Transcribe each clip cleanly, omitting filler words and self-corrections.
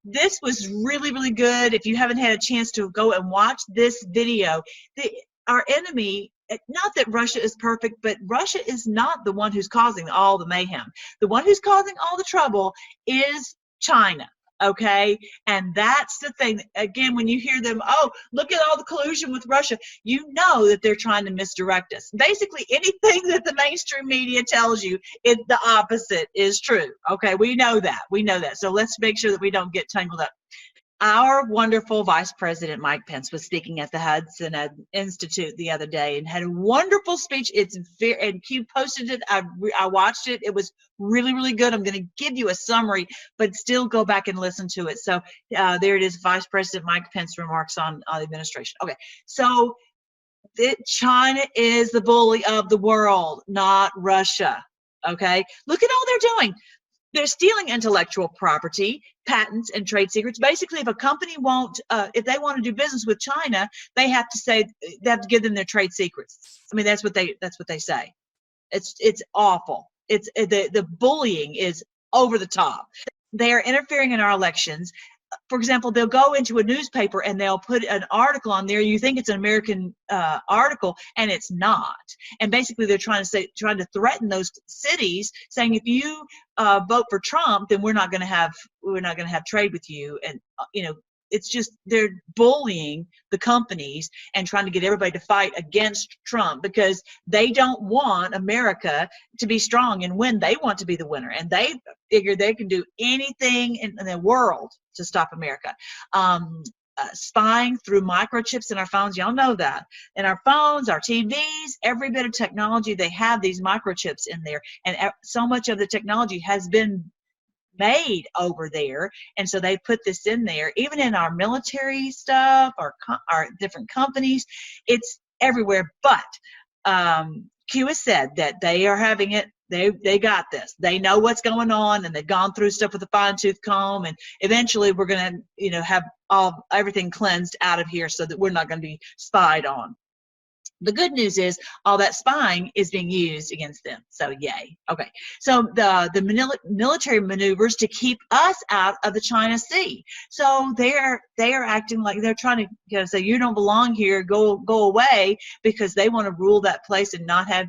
this was really, really good. If you haven't had a chance to go and watch this video, our enemy, not that Russia is perfect, but Russia is not the one who's causing all the mayhem. The one who's causing all the trouble is China. Okay, and that's the thing. Again, when you hear them, oh, look at all the collusion with Russia, you know that they're trying to misdirect us. Basically, anything that the mainstream media tells you, the opposite is true. Okay, we know that. We know that. So let's make sure that we don't get tangled up. Our wonderful Vice President Mike Pence was speaking at the Hudson Institute the other day and had a wonderful speech. And Q posted it. I watched it. It was really, really good. I'm going to give you a summary, but still go back and listen to it. So there it is. Vice President Mike Pence remarks on the administration. Okay, so China is the bully of the world, not Russia. Okay, look at all they're doing. They're stealing intellectual property, patents, and trade secrets. Basically, if a company if they want to do business with China, they have to give them their trade secrets. I mean, that's what they say. It's awful. The bullying is over the top. They are interfering in our elections. For example, they'll go into a newspaper and they'll put an article on there. You think it's an American article, and it's not. And basically, they're trying to threaten those cities, saying if you vote for Trump, then we're not going to have trade with you. And it's just they're bullying the companies and trying to get everybody to fight against Trump because they don't want America to be strong and win. They want to be the winner, and they figure they can do anything in the world to stop America. Spying through microchips in our phones, y'all know that. In our phones, our TVs, every bit of technology, they have these microchips in there, and so much of the technology has been made over there, and so they put this in there. Even in our military stuff, our different companies, it's everywhere. But Q has said that they are having it. They got this. They know what's going on, and they've gone through stuff with a fine-tooth comb. And eventually, we're going to have everything cleansed out of here, so that we're not going to be spied on. The good news is all that spying is being used against them. So yay. Okay. So the military maneuvers to keep us out of the China Sea. So they are acting like they're trying to say you don't belong here. Go away, because they want to rule that place and not have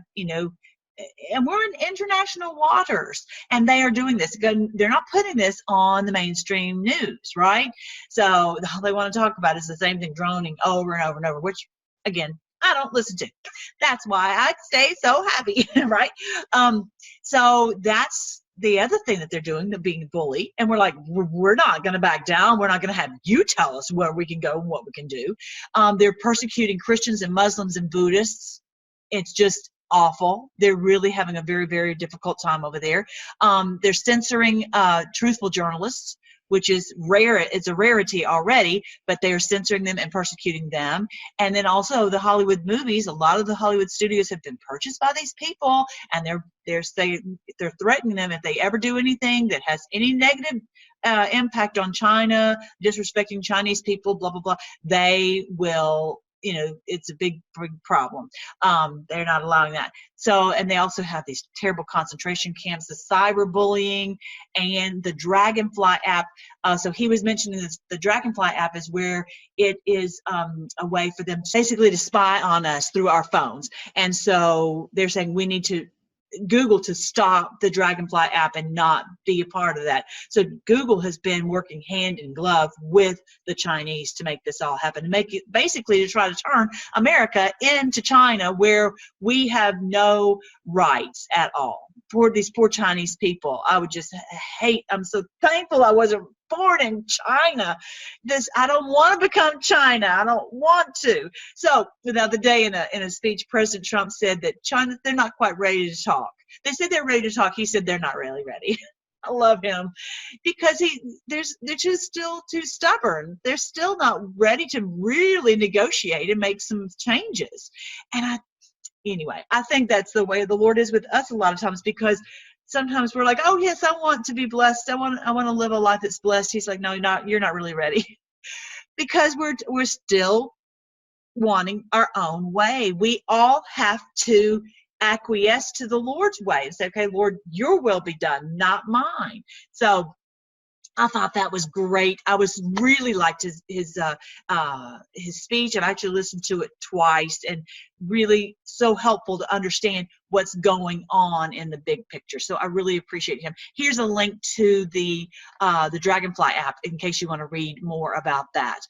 and we're in international waters, and they are doing this. They're not putting this on the mainstream news, right? So all they want to talk about is the same thing droning over and over and over, which again, I don't listen to. That's why I stay so happy, right? So that's the other thing that they're doing, they're being bullied. And we're like, we're not going to back down. We're not going to have you tell us where we can go and what we can do. They're persecuting Christians and Muslims and Buddhists. It's just awful. They're really having a very, very difficult time over there. They're censoring truthful journalists, which is rare. It's a rarity already, but they are censoring them and persecuting them. And then also the Hollywood movies, a lot of the Hollywood studios have been purchased by these people, and they're threatening them if they ever do anything that has any negative impact on China, disrespecting Chinese people, blah, blah, blah, they will, it's a big, big problem. They're not allowing that. So, and they also have these terrible concentration camps, the cyberbullying, and the Dragonfly app. So he was mentioning this. The Dragonfly app is where it is a way for them basically to spy on us through our phones. And so they're saying we need to Google to stop the Dragonfly app and not be a part of that. So Google has been working hand in glove with the Chinese to make this all happen, and make it basically to try to turn America into China, where we have no rights at all. For these poor Chinese people, I would just hate. I'm so thankful I wasn't born in China. I don't want to become China. I don't want to. So the other day in a speech, President Trump said that China, they're not quite ready to talk. They said they're ready to talk. He said they're not really ready. I love him, because they're just still too stubborn. They're still not ready to really negotiate and make some changes. And anyway, I think that's the way the Lord is with us a lot of times, because sometimes we're like, oh yes, I want to be blessed. I want to live a life that's blessed. He's like, no, you're not really ready, because we're still wanting our own way. We all have to acquiesce to the Lord's way and say, okay, Lord, your will be done, not mine. So I thought that was great. I was really liked his speech. I've actually listened to it twice, and really so helpful to understand what's going on in the big picture. So I really appreciate him. Here's a link to the Dragonfly app in case you want to read more about that.